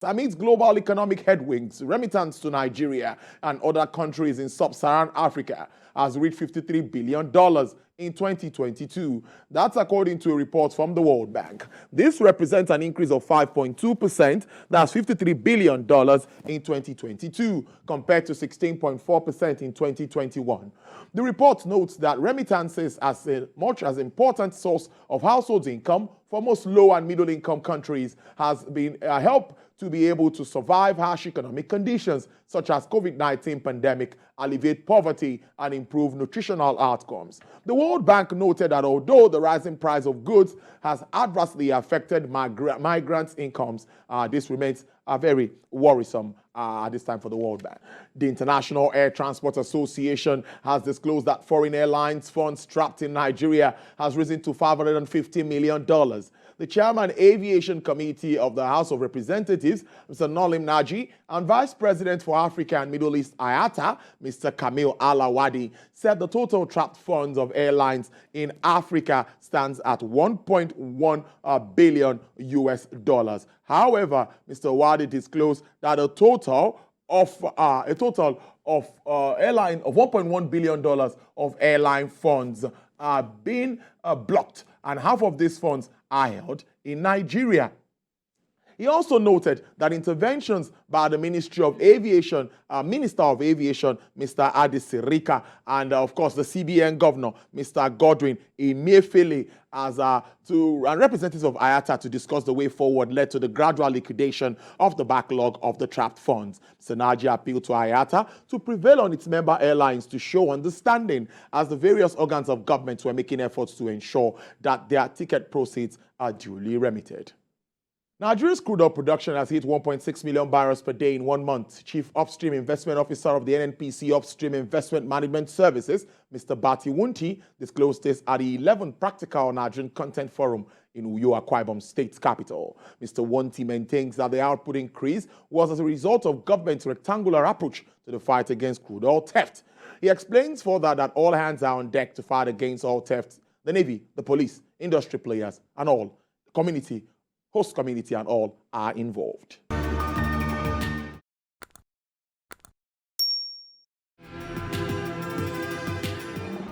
Amidst global economic headwinds, remittance to Nigeria and other countries in Sub-Saharan Africa has reached $53 billion in 2022. That's according to a report from the World Bank. This represents an increase of 5.2%. That's $53 billion in 2022 compared to 16.4% in 2021. The report notes that remittances as much as important source of household income for most low and middle income countries has been a help to be able to survive harsh economic conditions such as COVID-19 pandemic, alleviate poverty, and improve nutritional outcomes. The World Bank noted that although the rising price of goods has adversely affected migrants' incomes, this remains very worrisome at this time for the World Bank. The International Air Transport Association has disclosed that foreign airlines funds trapped in Nigeria has risen to $550 million. The chairman Aviation Committee of the House of Representatives, Mr. Nolim Naji, and Vice President for Africa and Middle East IATA, Mr. Kamil Alawadi, said the total trapped funds of airlines in Africa stands at $1.1 billion US. However, Mr. Wadi disclosed that a total of $1.1 billion of airline funds are being blocked, and half of these funds are held in Nigeria. He also noted that interventions by the Ministry of Aviation, Minister of Aviation, Mr. Adi Sirika, and of course the CBN Governor, Mr. Godwin Emefiele, and representatives of IATA to discuss the way forward led to the gradual liquidation of the backlog of the trapped funds. Mr. Naji appealed to IATA to prevail on its member airlines to show understanding as the various organs of government were making efforts to ensure that their ticket proceeds are duly remitted. Nigeria's crude oil production has hit 1.6 million barrels per day in 1 month. Chief Upstream Investment Officer of the NNPC Upstream Investment Management Services, Mr. Bati Wunti, disclosed this at the 11th Practical Nigerian Content Forum in Uyo, Akwa Ibom State capital. Mr. Wunti maintains that the output increase was as a result of government's rectangular approach to the fight against crude oil theft. He explains further that all hands are on deck to fight against oil theft. The Navy, the police, industry players, and all, the community, host community and all are involved.